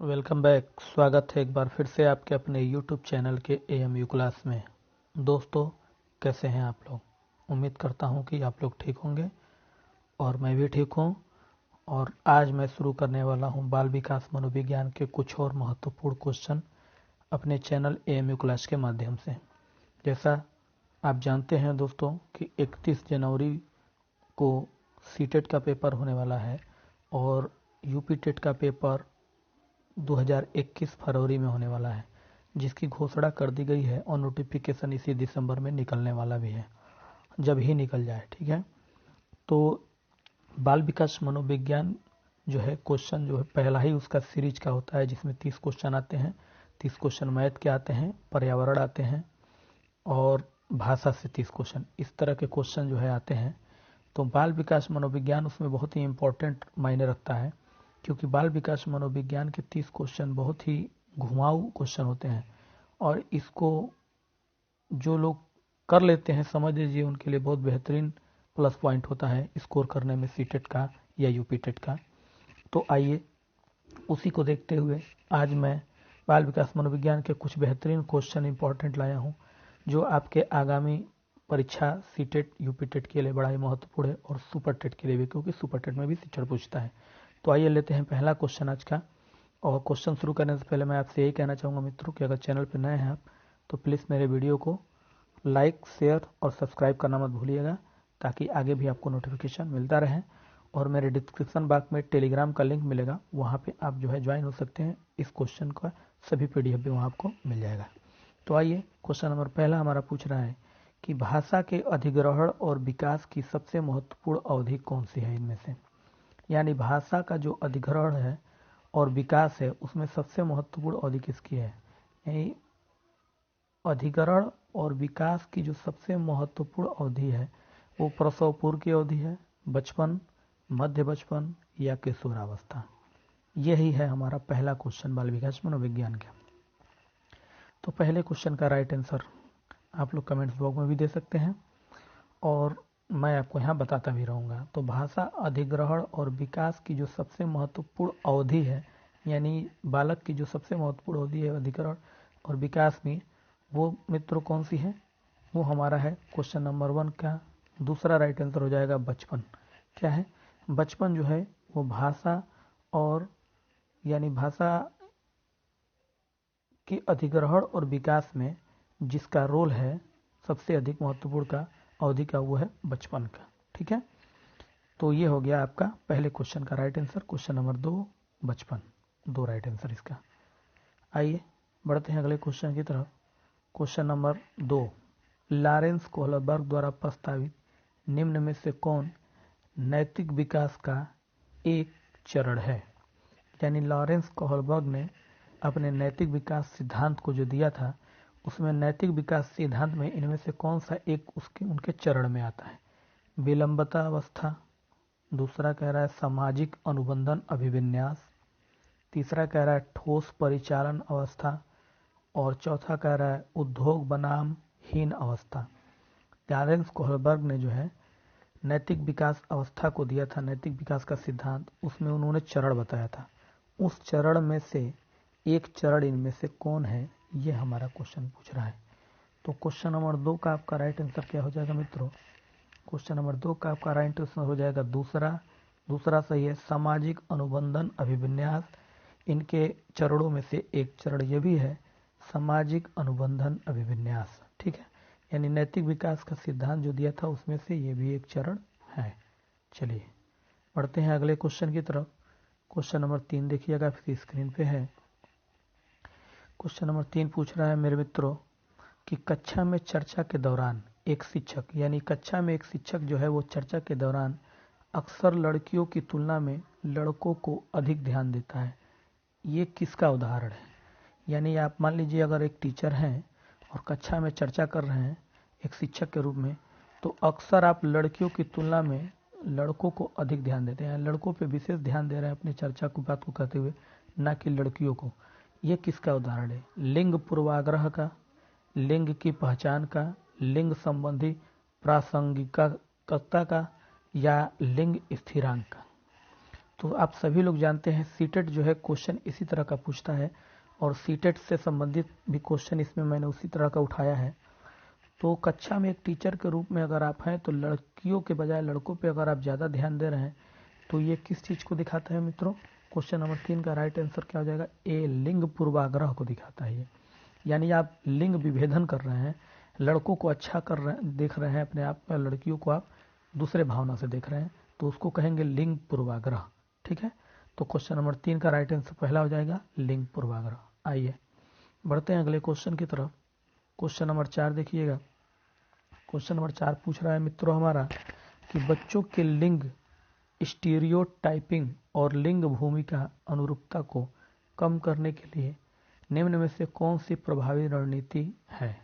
Welcome back. स्वागत है एक बार फिर से आपके अपने YouTube चैनल के AMU क्लास में। दोस्तों, कैसे हैं आप लोग? उम्मीद करता हूं कि आप लोग ठीक होंगे और मैं भी ठीक हूं। और आज मैं शुरू करने वाला हूं बाल विकास मनोविज्ञान के कुछ और महत्वपूर्ण क्वेश्चन अपने चैनल AMU क्लास के माध्यम से। जैसा आप जानते हैं दोस्तों कि 31 जनवरी को सीटेट का पेपर होने वाला है और यूपी टेट का पेपर 2021 फरवरी में होने वाला है, जिसकी घोषणा कर दी गई है और नोटिफिकेशन इसी दिसंबर में निकलने वाला भी है, जब ही निकल जाए। ठीक है, तो बाल विकास मनोविज्ञान जो है क्वेश्चन जो है पहला ही उसका सीरीज का होता है, जिसमें 30 क्वेश्चन आते हैं। 30 क्वेश्चन मैथ के आते हैं, पर्यावरण आते हैं और भाषा से 30 क्वेश्चन, इस तरह के क्वेश्चन जो है आते हैं। तो बाल विकास मनोविज्ञान उसमें बहुत ही इंपॉर्टेंट मायने रखता है, क्योंकि बाल विकास मनोविज्ञान के 30 क्वेश्चन बहुत ही घुमाऊ क्वेश्चन होते हैं और इसको जो लोग कर लेते हैं, समझ लीजिए उनके लिए बहुत बेहतरीन प्लस पॉइंट होता है स्कोर करने में, सीटेट का या यूपी टेट का। तो आइए उसी को देखते हुए आज मैं बाल विकास मनोविज्ञान के कुछ बेहतरीन क्वेश्चन इंपॉर्टेंट लाया हूँ, जो आपके आगामी परीक्षा सीटेट यूपी टेट के लिए बड़ा ही महत्वपूर्ण है और सुपर टेट के लिए भी, क्योंकि सुपर टेट में भी सीटेट पूछता है। तो आइए लेते हैं पहला क्वेश्चन आज का। और क्वेश्चन शुरू करने से पहले मैं आपसे यही कहना चाहूँगा मित्रों कि अगर चैनल पर नए हैं आप, तो प्लीज़ मेरे वीडियो को लाइक, शेयर और सब्सक्राइब करना मत भूलिएगा, ताकि आगे भी आपको नोटिफिकेशन मिलता रहे। और मेरे डिस्क्रिप्शन बॉक्स में टेलीग्राम का लिंक मिलेगा, वहाँ पे आप जो है ज्वाइन हो सकते हैं। इस क्वेश्चन का सभी PDF भी वहाँ आपको मिल जाएगा। तो आइए, क्वेश्चन नंबर पहला हमारा पूछ रहा है कि भाषा के अधिग्रहण और विकास की सबसे महत्वपूर्ण अवधि कौन सी है इनमें से। यानी भाषा का जो अधिग्रहण है और विकास है, उसमें सबसे महत्वपूर्ण अवधि किसकी है। यानी अधिग्रहण और विकास की जो सबसे महत्वपूर्ण अवधि है, वो प्रसव पूर्व की अवधि है, बचपन, मध्य बचपन या किशोरावस्था। यही है हमारा पहला क्वेश्चन बाल विकास मनोविज्ञान का। तो पहले क्वेश्चन का राइट आंसर आप लोग कमेंट्स बॉक्स में भी दे सकते हैं और मैं आपको यहाँ बताता भी रहूँगा। तो भाषा अधिग्रहण और विकास की जो सबसे महत्वपूर्ण अवधि है, यानी बालक की जो सबसे महत्वपूर्ण अवधि है अधिग्रहण और विकास में, वो मित्रों कौन सी है। वो हमारा है क्वेश्चन नंबर 1 का दूसरा राइट आंसर हो जाएगा बचपन। क्या है? बचपन जो है वो भाषा और यानी भाषा के अधिग्रहण और विकास में जिसका रोल है सबसे अधिक महत्वपूर्ण का अवधि का, वो है बचपन का। ठीक है, तो ये हो गया आपका पहले क्वेश्चन का राइट आंसर। क्वेश्चन नंबर 2 बचपन, 2 राइट आंसर इसका। आइए बढ़ते हैं अगले क्वेश्चन की तरफ। क्वेश्चन नंबर 2, लॉरेंस कोहलबर्ग द्वारा प्रस्तावित निम्न में से कौन नैतिक विकास का एक चरण है। यानी लॉरेंस कोहलबर्ग ने अपने नैतिक विकास सिद्धांत को जो दिया था, उसमें नैतिक विकास सिद्धांत में इनमें से कौन सा एक उसके उनके चरण में आता है। विलंबता अवस्था, दूसरा कह रहा है सामाजिक अनुबंधन अभिविन्यास, तीसरा कह रहा है ठोस परिचालन अवस्था और चौथा कह रहा है उद्योग बनाम हीन अवस्था। लॉरेंस कोहलबर्ग ने जो है नैतिक विकास अवस्था को दिया था, नैतिक विकास का सिद्धांत, उसमें उन्होंने चरण बताया था। उस चरण में से एक चरण इनमें से कौन है, ये हमारा क्वेश्चन पूछ रहा है। तो क्वेश्चन नंबर 2 का आपका राइट आंसर क्या हो जाएगा मित्रों। क्वेश्चन नंबर 2 का आपका राइट आंसर हो जाएगा दूसरा सही है, सामाजिक अनुबंधन अभिविन्यास। इनके चरणों में से एक चरण ये भी है, सामाजिक अनुबंधन अभिविन्यास। ठीक है, यानी नैतिक विकास का सिद्धांत जो दिया था उसमें से ये भी एक चरण है। चलिए बढ़ते हैं अगले क्वेश्चन की तरफ। क्वेश्चन नंबर 3 देखिएगा, आपकी स्क्रीन पे है। क्वेश्चन नंबर 3 पूछ रहा है मेरे मित्रों कि कक्षा में चर्चा के दौरान एक शिक्षक, यानी कक्षा में एक शिक्षक जो है वो चर्चा के दौरान अक्सर लड़कियों की तुलना में लड़कों को अधिक ध्यान देता है। ये किसका उदाहरण है। यानी आप मान लीजिए अगर एक टीचर हैं और कक्षा में चर्चा कर रहे हैं एक शिक्षक के रूप में, तो अक्सर आप लड़कियों की तुलना में लड़कों को अधिक ध्यान देते हैं, लड़कों पे विशेष ध्यान दे रहे हैं अपनी चर्चा की बात को कहते हुए, ना कि लड़कियों को। ये किसका उदाहरण है। लिंग पूर्वाग्रह का, लिंग की पहचान का, लिंग संबंधी प्रासंगिकता का या लिंग स्थिरांक का। तो आप सभी लोग जानते हैं सीटेट जो है क्वेश्चन इसी तरह का पूछता है, और सीटेट से संबंधित भी क्वेश्चन इसमें मैंने उसी तरह का उठाया है। तो कक्षा में एक टीचर के रूप में अगर आप हैं तो लड़कियों के बजाय लड़कों पे अगर आप ज़्यादा ध्यान दे रहे हैं तो ये किस चीज़ को दिखाता है मित्रों? क्वेश्चन नंबर 3 का राइट आंसर क्या हो जाएगा? ए, लिंग पूर्वाग्रह को दिखाता है ये। यानी आप लिंग विभेदन कर रहे हैं, लड़कों को अच्छा कर रहे देख रहे हैं अपने आप, लड़कियों को आप दूसरे भावना से देख रहे हैं, तो उसको कहेंगे लिंग पूर्वाग्रह। ठीक है, तो क्वेश्चन नंबर 3 का राइट आंसर पहला हो जाएगा लिंग पूर्वाग्रह। आइए बढ़ते हैं अगले क्वेश्चन की तरफ। क्वेश्चन नंबर 4 देखिएगा। क्वेश्चन नंबर 4 पूछ रहा है मित्रों हमारा कि बच्चों के लिंग स्टीरियोटाइपिंग और लिंग भूमिका अनुरूपता को कम करने के लिए निम्न में से कौन सी प्रभावी रणनीति है?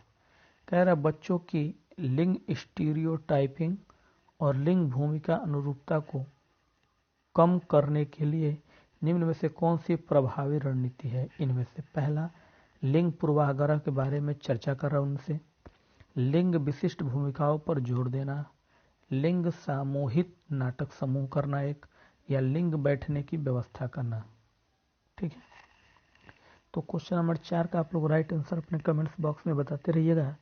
कह रहा बच्चों की लिंग स्टीरियोटाइपिंग और लिंग भूमिका अनुरूपता को कम करने के लिए निम्न में से कौन सी प्रभावी रणनीति है? इनमें से पहला, लिंग पूर्वाग्रह के बारे में चर्चा कर रहा उनसे, लिंग विशिष्ट भूमिकाओं पर जोर देना, लिंग सामूहिक नाटक समूह करना एक, या लिंग बैठने की व्यवस्था करना। ठीक है, तो क्वेश्चन नंबर 4 का आप लोग राइट आंसर अपने कमेंट्स बॉक्स में बताते रहिएगा।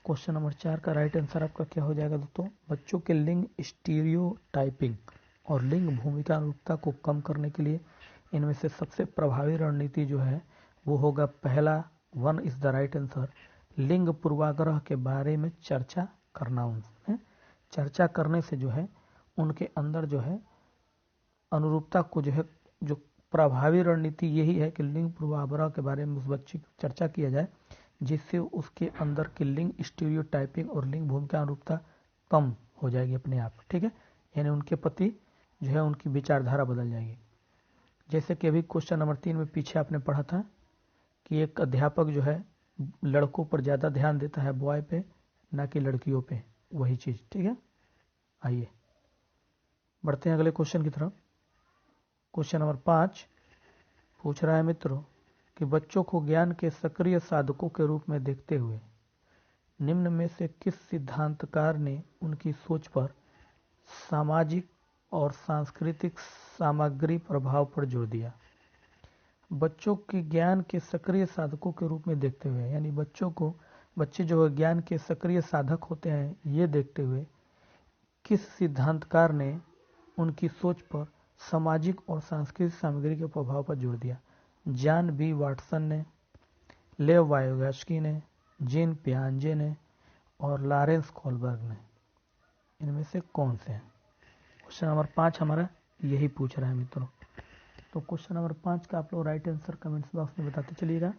क्वेश्चन नंबर 4 का राइट आंसर आपका क्या हो जाएगा दोस्तों? बच्चों के लिंग स्टीरियोटाइपिंग और लिंग भूमिका अनुरूपता को कम करने के लिए इनमें से सबसे प्रभावी रणनीति जो है वो होगा पहला, 1 इज द राइट आंसर, लिंग पूर्वाग्रह के बारे में चर्चा करना। उनसे चर्चा करने से जो है उनके अंदर जो है अनुरूपता को जो है, जो प्रभावी रणनीति यही है कि लिंग पूर्वाग्रह के बारे में उस बच्चे की चर्चा किया जाए, जिससे उसके अंदर की लिंग स्टीरियोटाइपिंग और लिंग भूमिका अनुरूपता कम हो जाएगी अपने आप। ठीक है, यानी उनके प्रति जो है उनकी विचारधारा बदल जाएगी। जैसे कि अभी क्वेश्चन नंबर 3 में पीछे आपने पढ़ा था कि एक अध्यापक जो है लड़कों पर ज़्यादा ध्यान देता है, बॉय पे, ना कि लड़कियों पे, वही चीज़। ठीक है, आइए बढ़ते हैं अगले क्वेश्चन की तरफ। क्वेश्चन नंबर 5 पूछ रहा है मित्रों कि बच्चों को ज्ञान के सक्रिय साधकों के रूप में देखते हुए निम्न में से किस सिद्धांतकार ने उनकी सोच पर सामाजिक और सांस्कृतिक सामग्री प्रभाव पर जोर दिया? बच्चों के ज्ञान के सक्रिय साधकों के रूप में देखते हुए, यानी बच्चे जो है ज्ञान के सक्रिय साधक होते हैं, ये देखते हुए किस सिद्धांतकार ने उनकी सोच पर सामाजिक और सांस्कृतिक सामग्री के प्रभाव पर जोर दिया? जॉन बी वाटसन ने, लेव वायोगास्की ने, जीन पियाजे ने और लॉरेंस कोलबर्ग ने। इनमें से कौन से हैं? क्वेश्चन नंबर 5 हमारा यही पूछ रहा है मित्रों। तो क्वेश्चन नंबर 5 का आप लोग राइट आंसर कमेंट्स बॉक्स में बताते चलिएगा।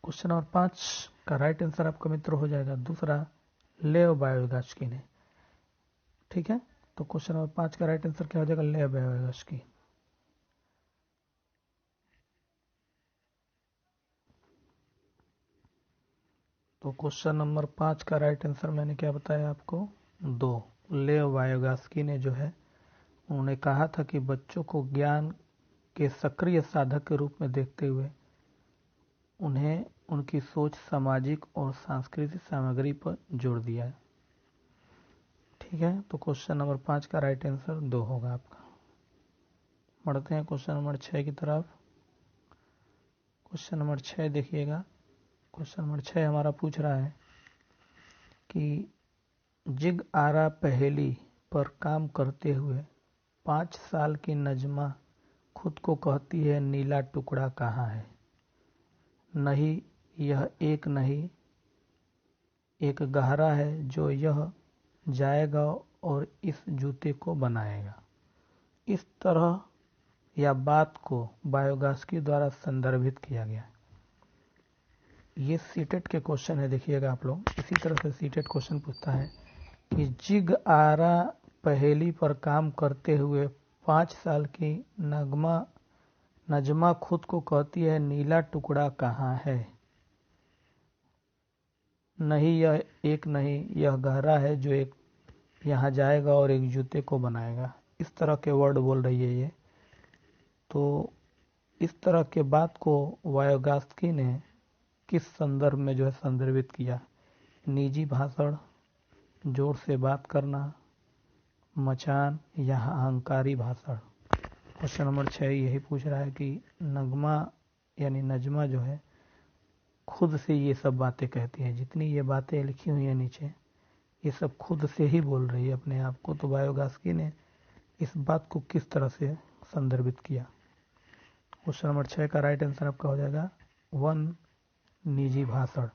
क्वेश्चन नंबर 5 का राइट आंसर आपका मित्रों हो जाएगा दूसरा, लेव वायोगास्की ने। ठीक है, तो क्वेश्चन नंबर 5 का राइट आंसर क्या हो जाएगा? लेव वायोगास्की। तो क्वेश्चन नंबर 5 का राइट आंसर मैंने क्या बताया आपको? 2, लेव वायोगास्की ने जो है उन्होंने कहा था कि बच्चों को ज्ञान के सक्रिय साधक के रूप में देखते हुए उन्हें उनकी सोच सामाजिक और सांस्कृतिक सामग्री पर जोर दिया है। ठीक है, तो क्वेश्चन नंबर 5 का राइट आंसर 2 होगा आपका। बढ़ते हैं क्वेश्चन नंबर 6 की तरफ। क्वेश्चन नंबर 6 देखिएगा। क्वेश्चन नंबर 6 हमारा पूछ रहा है कि जिग आरा पहेली पर काम करते हुए 5 साल की नजमा खुद को कहती है नीला टुकड़ा कहाँ है? नहीं, यह एक नहीं, एक गहरा है जो यह जाएगा और इस जूते को बनाएगा। इस तरह या बात को वायोगास्की द्वारा संदर्भित किया गया। ये सीटेट के क्वेश्चन है, देखिएगा आप लोग। इसी तरह से सीटेट क्वेश्चन पूछता है कि जिग आरा पहेली पर काम करते हुए 5 साल की नजमा खुद को कहती है नीला टुकड़ा कहाँ है? नहीं, यह एक नहीं, यह गहरा है जो एक यहाँ जाएगा और एक जूते को बनाएगा। इस तरह के वर्ड बोल रही है ये। तो इस तरह के बात को वायोगास्की ने किस संदर्भ में जो है संदर्भित किया? निजी भाषण, जोर से बात करना, मचान या अहंकारी भाषण। क्वेश्चन नंबर 6 यही पूछ रहा है कि नगमा यानी नजमा जो है खुद से ये सब बातें कहती है। जितनी ये बातें लिखी हुई है नीचे, ये सब खुद से ही बोल रही है अपने आप को। तो वायोगास्की ने इस बात को किस तरह से संदर्भित किया? क्वेश्चन नंबर 6 का राइट आंसर आपका हो जाएगा 1 निजी भाषण,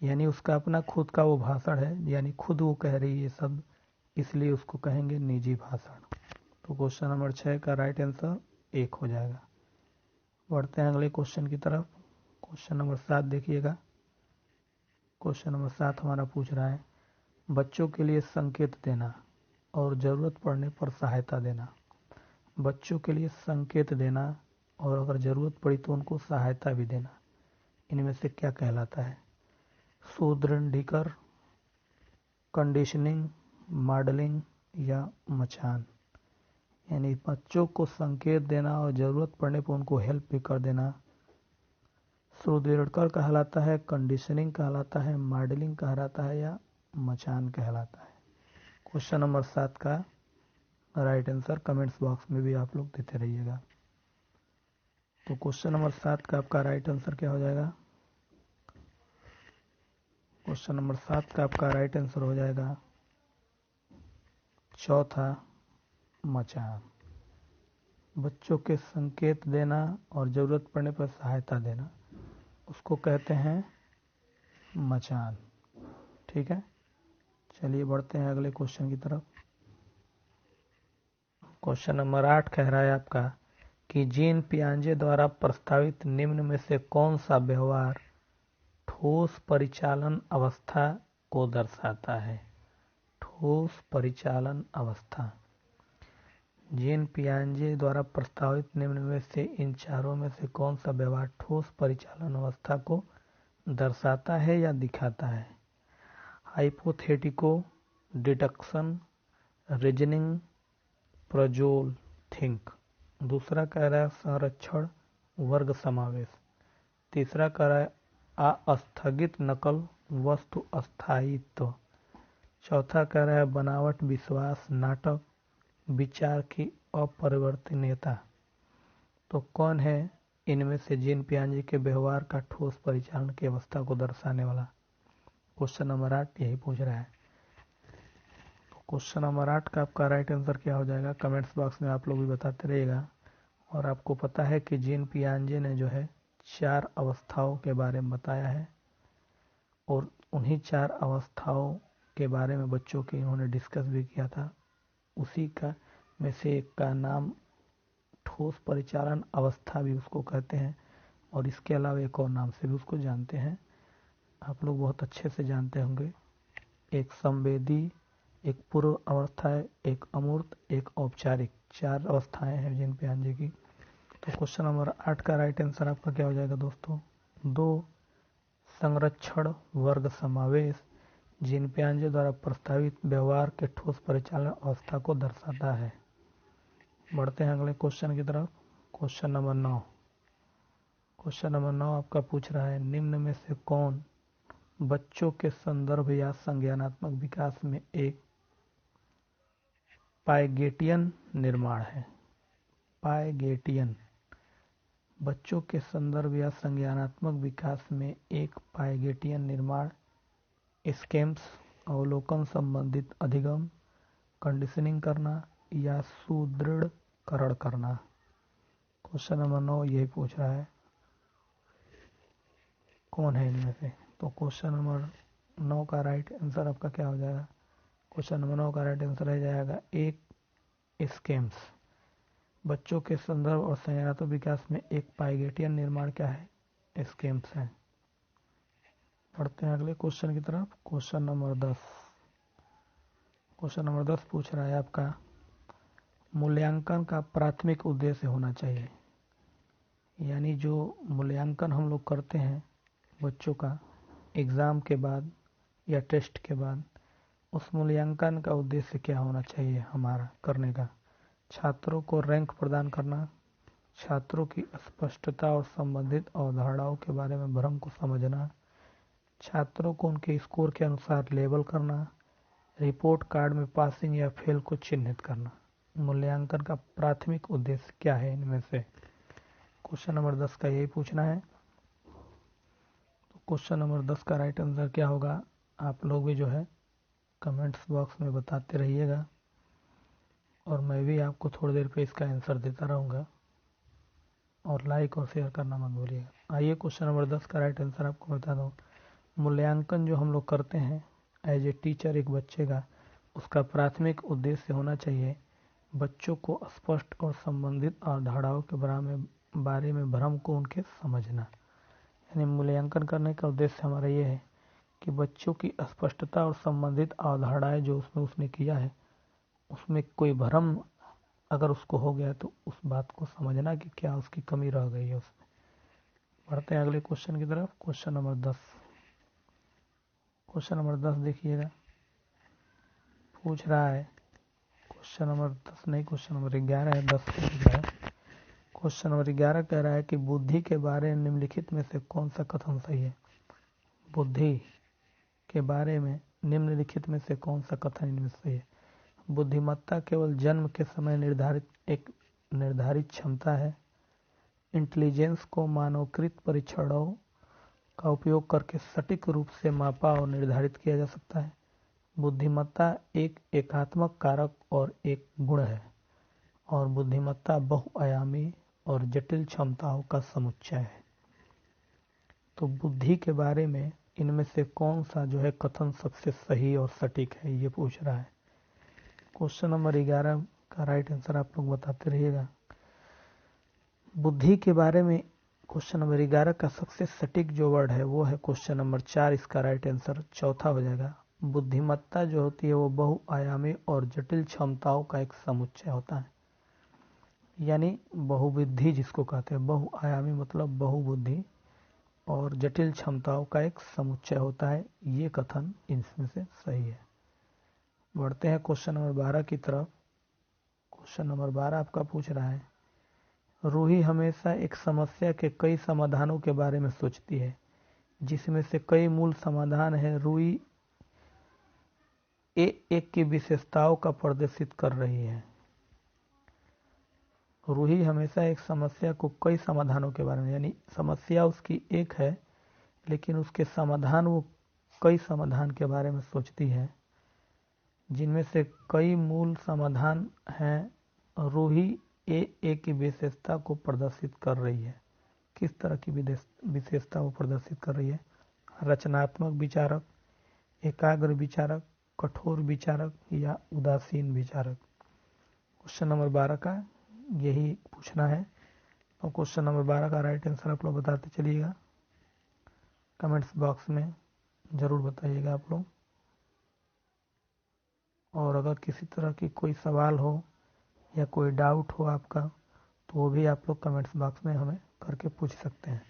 यानी उसका अपना खुद का वो भाषण है, यानी खुद वो कह रही है शब्द, इसलिए उसको कहेंगे निजी भाषण। तो क्वेश्चन नंबर 6 का राइट आंसर 1 हो जाएगा। बढ़ते हैं अगले क्वेश्चन की तरफ। क्वेश्चन नंबर 7 देखिएगा। क्वेश्चन नंबर 7 हमारा पूछ रहा है बच्चों के लिए संकेत देना और जरूरत पड़ने पर सहायता देना। बच्चों के लिए संकेत देना और अगर जरूरत पड़ी तो उनको सहायता भी देना, इनमें से क्या कहलाता है? सुदृढ़ीकर, कंडीशनिंग, मॉडलिंग या मचान। यानी बच्चों को संकेत देना और जरूरत पड़ने पर उनको हेल्प भी कर देना सुदृढ़कर कहलाता है, कंडीशनिंग कहलाता है, मॉडलिंग कहलाता है या मचान कहलाता है। क्वेश्चन नंबर 7 का राइट आंसर कमेंट्स बॉक्स में भी आप लोग देते रहिएगा। तो क्वेश्चन नंबर 7 का आपका राइट आंसर क्या हो जाएगा? क्वेश्चन नंबर 7 का आपका राइट आंसर हो जाएगा चौथा, मचान। बच्चों के संकेत देना और जरूरत पड़ने पर सहायता देना, उसको कहते हैं मचान। ठीक है, चलिए बढ़ते हैं अगले क्वेश्चन की तरफ। क्वेश्चन नंबर 8 कह रहा है आपका कि जीन पियाजे द्वारा प्रस्तावित निम्न में से कौन सा व्यवहार ठोस परिचालन अवस्था को दर्शाता है? ठोस परिचालन अवस्था। जीन पियाजे द्वारा प्रस्तावित निम्न में से इन चारों में से कौन सा व्यवहार ठोस परिचालन अवस्था को दर्शाता है या दिखाता है? हाइपोथेटिको, डिडक्शन, रीजनिंग, प्रजोल, थिंक। दूसरा कह रहा है संरक्षण, वर्ग समावेश। तीसरा कह रहा है अस्थगित नकल, वस्तु स्थायित्व। चौथा कह रहा है बनावट, विश्वास, नाटक, विचार की अपरिवर्तनीयता। तो कौन है इनमें से जीन पियाजे के व्यवहार का ठोस परिचालन की अवस्था को दर्शाने वाला? क्वेश्चन नंबर 8 यही पूछ रहा है। क्वेश्चन नंबर 8 का आपका राइट आंसर क्या हो जाएगा? कमेंट्स बॉक्स में आप लोग भी बताते रहिएगा। और आपको पता है कि जीन पियाजे ने जो है 4 अवस्थाओं के बारे में बताया है और उन्हीं 4 अवस्थाओं के बारे में बच्चों के इन्होंने डिस्कस भी किया था। उसी का में से एक का नाम ठोस परिचालन अवस्था भी उसको कहते हैं और इसके अलावा एक और नाम से भी उसको जानते हैं। आप लोग बहुत अच्छे से जानते होंगे। एक संवेदी, एक पूर्व अवस्था है, एक अमूर्त, एक औपचारिक। 4 अवस्थाएं हैं जीन पियाजे की। तो क्वेश्चन नंबर 8 का राइट आंसर आपका क्या हो जाएगा दोस्तों? 2 संरक्षण, वर्ग समावेश जीन पियाजे द्वारा प्रस्तावित व्यवहार के ठोस परिचालन अवस्था को दर्शाता है। बढ़ते हैं अगले क्वेश्चन की तरफ। Question number 9। क्वेश्चन नंबर 9 आपका पूछ रहा है निम्न में से कौन बच्चों के संदर्भ या संज्ञानात्मक विकास में एक पाइगेटियन निर्माण है? पाइगेटियन। बच्चों के संदर्भ या संज्ञानात्मक विकास में एक पाइगेटियन निर्माण स्केम्स, अवलोकन संबंधित अधिगम, कंडीशनिंग करना या सुदृढ़करण करना। क्वेश्चन नंबर 9 यही पूछ रहा है कौन है इनमें से? तो क्वेश्चन नंबर 9 का राइट आंसर आपका क्या हो जाएगा? क्वेश्चन नंबर 9 का राइट आंसर हो जाएगा एक स्केम्स। बच्चों के संदर्भ और संज्ञानात्मक विकास में एक पाइगेटियन निर्माण क्या है? स्केम्स है। पढ़ते हैं अगले क्वेश्चन की तरफ। Question number 10। क्वेश्चन नंबर 10 पूछ रहा है आपका मूल्यांकन का प्राथमिक उद्देश्य होना चाहिए। यानी जो मूल्यांकन हम लोग करते हैं बच्चों का एग्ज़ाम के बाद या टेस्ट के बाद, उस मूल्यांकन का उद्देश्य क्या होना चाहिए हमारा करने का? छात्रों को रैंक प्रदान करना, छात्रों की स्पष्टता और संबंधित अवधारणाओं के बारे में भ्रम को समझना, छात्रों को उनके स्कोर के अनुसार लेबल करना रिपोर्ट कार्ड में पासिंग या फेल को चिन्हित करना। मूल्यांकन का प्राथमिक उद्देश्य क्या है इनमें से? क्वेश्चन नंबर 10 का यही पूछना है। तो क्वेश्चन नंबर 10 का राइट आंसर क्या होगा, आप लोग भी जो है कमेंट्स बॉक्स में बताते रहिएगा और मैं भी आपको थोड़ी देर पे इसका आंसर देता रहूँगा, और लाइक और शेयर करना मत भूलिएगा। आइए क्वेश्चन नंबर 10 का राइट आंसर आपको बता दूँ। मूल्यांकन जो हम लोग करते हैं एज ए टीचर एक बच्चे का, उसका प्राथमिक उद्देश्य होना चाहिए बच्चों को स्पष्ट और संबंधित अवधारणाओं के बारे में भ्रम को उनके समझना। यानी मूल्यांकन करने का उद्देश्य हमारा ये है कि बच्चों की स्पष्टता और संबंधित अवधारणाएं जो उसने किया है उसमें कोई भ्रम अगर उसको हो गया तो उस बात को समझना कि क्या उसकी कमी रह गई है उसमें। बढ़ते हैं अगले क्वेश्चन की तरफ। क्वेश्चन नंबर 10 देखिएगा, पूछ रहा है क्वेश्चन नंबर 10 नहीं, क्वेश्चन नंबर 11 है, 10 से पूछ रहा है। क्वेश्चन नंबर 11 कह रहा है कि बुद्धि के बारे में निम्नलिखित में से कौन सा कथन सही है? बुद्धि के बारे में निम्नलिखित में से कौन सा कथन इनमें सही है? बुद्धिमत्ता केवल जन्म के समय निर्धारित क्षमता है। इंटेलिजेंस को मानवकृत परीक्षणों का उपयोग करके सटीक रूप से मापा और निर्धारित किया जा सकता है। बुद्धिमत्ता एक एकात्मक कारक और एक गुण है, और बुद्धिमत्ता बहुआयामी और जटिल क्षमताओं का समुच्चय है। तो बुद्धि के बारे में इनमें से कौन सा जो है कथन सबसे सही और सटीक है, ये पूछ रहा है। क्वेश्चन नंबर 11 का राइट आंसर आप लोग बताते रहिएगा। बुद्धि के बारे में क्वेश्चन नंबर 11 का सबसे सटीक जो वर्ड है वो है क्वेश्चन नंबर 4, इसका राइट आंसर चौथा हो जाएगा। बुद्धिमत्ता जो होती है वो बहुआयामी और जटिल क्षमताओं का एक समुच्चय होता है। यानी बहुबुद्धि जिसको कहते हैं, बहुआयामी मतलब बहुबुद्धि और जटिल क्षमताओं का एक समुच्चय होता है। ये कथन इनमें से सही है। बढ़ते हैं क्वेश्चन नंबर 12 की तरफ। क्वेश्चन नंबर 12 आपका पूछ रहा है, रूही हमेशा एक समस्या के कई समाधानों के बारे में सोचती है, जिसमें से कई मूल समाधान है। रूही एक की विशेषताओं का प्रदर्शित कर रही है। रूही हमेशा एक समस्या को कई समाधानों के बारे में, यानी समस्या उसकी एक है लेकिन उसके समाधान वो कई समाधान के बारे में सोचती है, जिनमें से कई मूल समाधान हैं। रूही एक की विशेषता को प्रदर्शित कर रही है। किस तरह की विशेषता वो प्रदर्शित कर रही है? रचनात्मक विचारक, एकाग्र विचारक, कठोर विचारक या उदासीन विचारक। क्वेश्चन नंबर 12 का यही पूछना है। तो क्वेश्चन नंबर 12 का राइट आंसर आप लोग बताते चलिएगा, कमेंट्स बॉक्स में ज़रूर बताइएगा आप लोग। और अगर किसी तरह की कोई सवाल हो या कोई डाउट हो आपका तो वो भी आप लोग कमेंट्स बॉक्स में हमें करके पूछ सकते हैं।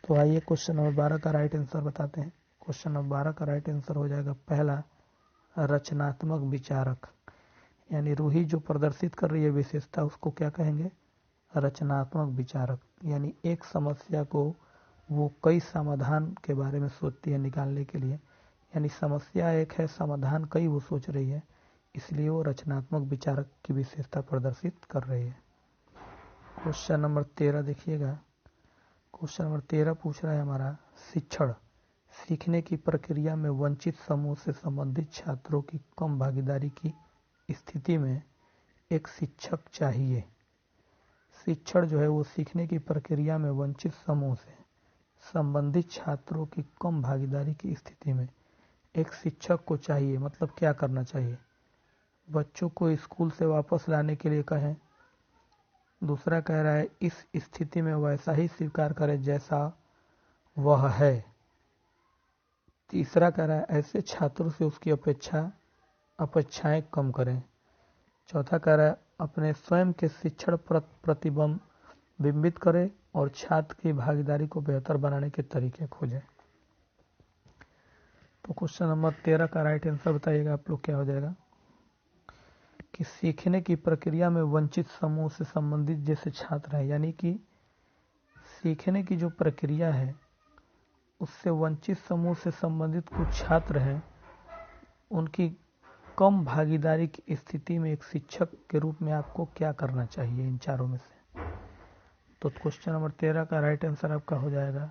तो आइए क्वेश्चन नंबर 12 का राइट आंसर बताते हैं। क्वेश्चन नंबर 12 का राइट आंसर हो जाएगा पहला, रचनात्मक विचारक। यानी रूही जो प्रदर्शित कर रही है विशेषता उसको क्या कहेंगे? रचनात्मक विचारक। यानी एक समस्या को वो कई समाधान के बारे में सोचती है निकालने के लिए। यानी समस्या एक है, समाधान कई वो सोच रही है, इसलिए वो रचनात्मक विचारक की विशेषता प्रदर्शित कर रही है। क्वेश्चन नंबर 13 देखिएगा। क्वेश्चन नंबर 13 पूछ रहा है हमारा, शिक्षण सीखने की प्रक्रिया में वंचित समूह से संबंधित छात्रों की कम भागीदारी की स्थिति में एक शिक्षक चाहिए। शिक्षण जो है वो सीखने की प्रक्रिया में वंचित समूह से संबंधित छात्रों की कम भागीदारी की स्थिति में एक शिक्षक को चाहिए। मतलब क्या करना चाहिए? बच्चों को स्कूल से वापस लाने के लिए कहें। दूसरा कह रहा है इस स्थिति में वैसा ही स्वीकार करें जैसा वह है। तीसरा कह रहा है ऐसे छात्रों से उसकी अपेक्षाएं कम करें। चौथा कह रहा है अपने स्वयं के शिक्षण प्रतिबिंबित करें और छात्र की भागीदारी को बेहतर बनाने के तरीके खोजें। तो क्वेश्चन नंबर 13 का राइट आंसर बताइएगा आप लोग, क्या हो जाएगा? कि सीखने की प्रक्रिया में वंचित समूह से संबंधित जैसे छात्र हैं, यानी कि सीखने की जो प्रक्रिया है उससे वंचित समूह से संबंधित कुछ छात्र हैं, उनकी कम भागीदारी की स्थिति में एक शिक्षक के रूप में आपको क्या करना चाहिए इन चारों में से? तो क्वेश्चन नंबर 13 का राइट आंसर आपका हो जाएगा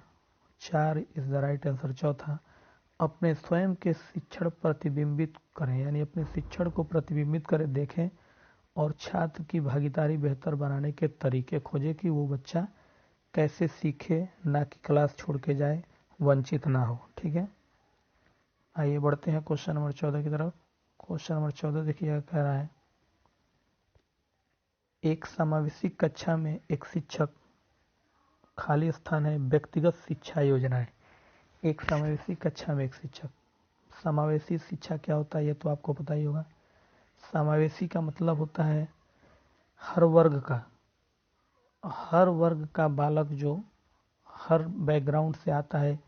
4 इज द राइट आंसर। चौथा, अपने स्वयं के शिक्षण प्रतिबिंबित करें, यानी अपने शिक्षण को प्रतिबिंबित करें, देखें और छात्र की भागीदारी बेहतर बनाने के तरीके खोजें कि वो बच्चा कैसे सीखे, ना कि क्लास छोड़ के जाए, वंचित ना हो। ठीक है, आइए बढ़ते हैं क्वेश्चन नंबर 14 की तरफ। क्वेश्चन नंबर 14 देखिए कह रहा है, एक समावेशी कक्षा में एक शिक्षक, खाली स्थान है, व्यक्तिगत शिक्षा योजनाएं। एक समावेशी कक्षा में एक शिक्षक, समावेशी शिक्षा क्या होता है ये तो आपको पता ही होगा। समावेशी का मतलब होता है हर वर्ग का बालक जो हर बैकग्राउंड से आता है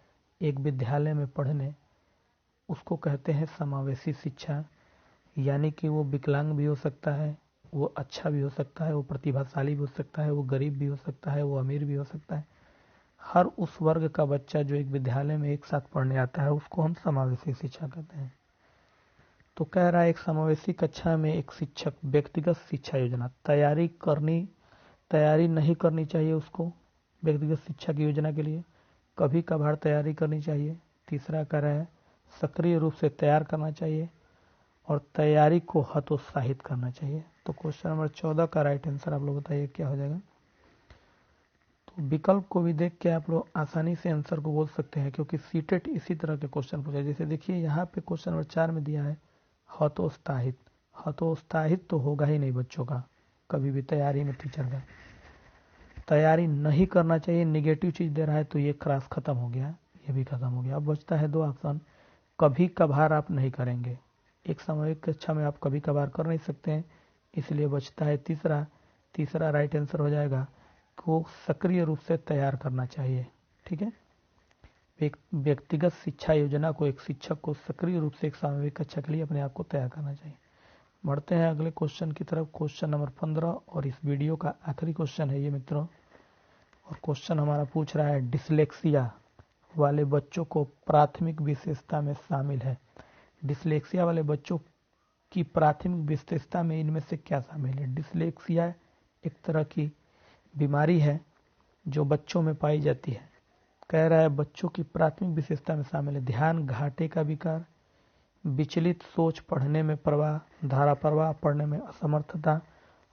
एक विद्यालय में पढ़ने, उसको कहते हैं समावेशी शिक्षा। यानी कि वो विकलांग भी हो सकता है, वो अच्छा भी हो सकता है, वो प्रतिभाशाली भी हो सकता है, वो गरीब भी हो सकता है, वो अमीर भी हो सकता है। हर उस वर्ग का बच्चा जो एक विद्यालय में एक साथ पढ़ने आता है उसको हम समावेशी शिक्षा कहते हैं। तो कह रहा है एक समावेशी कक्षा में एक शिक्षक, व्यक्तिगत शिक्षा योजना तैयारी नहीं करनी चाहिए उसको व्यक्तिगत शिक्षा की योजना के लिए, कभी कभार तैयारी करनी चाहिए। तीसरा कह रहा है सक्रिय रूप से तैयार करना चाहिए और तैयारी को हतोत्साहित करना चाहिए। तो क्वेश्चन नंबर 14 का राइट आंसर आप लोग बताइए क्या हो जाएगा। तो विकल्प को भी देख के आप लोग आसानी से आंसर को बोल सकते हैं, क्योंकि सीटेट इसी तरह के क्वेश्चन पूछे। जैसे देखिए यहाँ पे क्वेश्चन नंबर 4 में दिया है हतोत्साहित। हतोत्साहित तो होगा ही नहीं बच्चों का कभी भी तैयारी में टीचर का। तैयारी नहीं करना चाहिए, निगेटिव चीज दे रहा है तो ये क्लास खत्म हो गया, ये भी खत्म हो गया। अब बचता है 2 ऑप्शन, कभी कभार आप नहीं करेंगे। एक सामूहिक कक्षा में आप कभी कभार कर नहीं सकते हैं, इसलिए बचता है तीसरा राइट आंसर हो जाएगा को सक्रिय रूप से तैयार करना चाहिए। ठीक है, व्यक्तिगत शिक्षा योजना को एक शिक्षक को सक्रिय रूप से एक सामूहिक कक्षा के लिए अपने आप को तैयार करना चाहिए। बढ़ते हैं अगले क्वेश्चन की तरफ, क्वेश्चन नंबर 15 और इस वीडियो का आखिरी क्वेश्चन है ये मित्रों। और क्वेश्चन हमारा पूछ रहा है डिसलेक्सिया वाले बच्चों को प्राथमिक विशेषता में शामिल है। डिसलेक्सिया वाले बच्चों की प्राथमिक विशेषता में इनमें से क्या शामिल है? डिसलेक्सिया एक तरह की बीमारी है जो बच्चों में पाई जाती है। कह रहा है बच्चों की प्राथमिक विशेषता में शामिल है ध्यान घाटे का विकार, विचलित सोच, पढ़ने में प्रवाह, धारा प्रवाह, पढ़ने में असमर्थता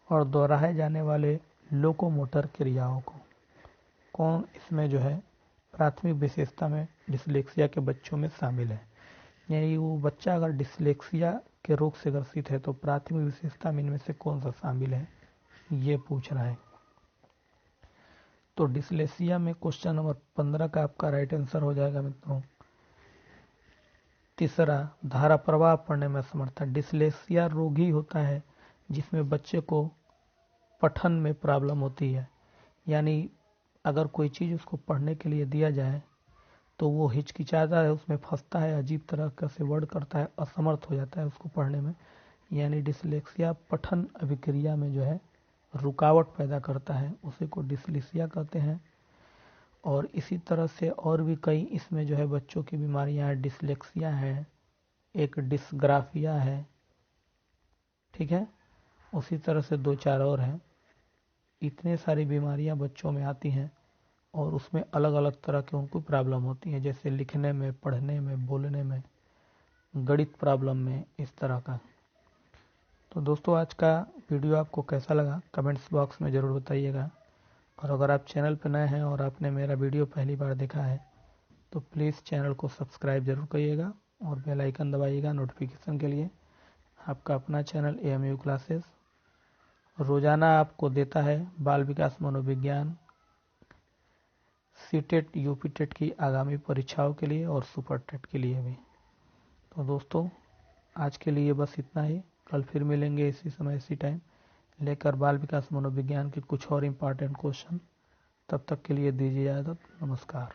और दोहराए जाने वाले लोकोमोटर क्रियाओं को। कौन इसमें जो है प्राथमिक विशेषता में डिसलेक्सिया के बच्चों में शामिल है? यानी वो बच्चा अगर डिसलेक्सिया के रोग से ग्रसित है तो प्राथमिक विशेषता में इनमें से कौन सा शामिल है, ये पूछ रहा है। तो डिसलेक्सिया में क्वेश्चन नंबर 15 का आपका राइट आंसर हो जाएगा मित्रों तीसरा, धारा प्रवाह पढ़ने में असमर्थता। डिसलेक्सिया रोग ही होता है जिसमें बच्चे को पठन में प्रॉब्लम होती है, यानी अगर कोई चीज़ उसको पढ़ने के लिए दिया जाए तो वो हिचकिचाता है, उसमें फंसता है, अजीब तरह का से वर्ड करता है, असमर्थ हो जाता है उसको पढ़ने में। यानी डिसलेक्सिया पठन अभिक्रिया में जो है रुकावट पैदा करता है, उसी को डिसलेक्सिया कहते हैं। और इसी तरह से और भी कई इसमें जो है बच्चों की बीमारियां हैं। डिसलेक्सिया है, एक डिस्ग्राफिया है, ठीक है, उसी तरह से 2-4 और हैं। इतने सारी बीमारियां बच्चों में आती हैं और उसमें अलग अलग तरह की उनको प्रॉब्लम होती है, जैसे लिखने में, पढ़ने में, बोलने में, गणित प्रॉब्लम में, इस तरह का। तो दोस्तों आज का वीडियो आपको कैसा लगा कमेंट्स बॉक्स में ज़रूर बताइएगा। और अगर आप चैनल पर नए हैं और आपने मेरा वीडियो पहली बार देखा है तो प्लीज़ चैनल को सब्सक्राइब जरूर करिएगा और बेल आइकन दबाइएगा नोटिफिकेशन के लिए। आपका अपना चैनल AMU क्लासेस रोज़ाना आपको देता है बाल विकास मनोविज्ञान, सीटेट यूपीटेट की आगामी परीक्षाओं के लिए और सुपर टेट के लिए भी। तो दोस्तों आज के लिए बस इतना ही, कल फिर मिलेंगे इसी समय इसी टाइम लेकर बाल विकास मनोविज्ञान के कुछ और इम्पॉर्टेंट क्वेश्चन। तब तक के लिए दीजिए इजाज़त, नमस्कार।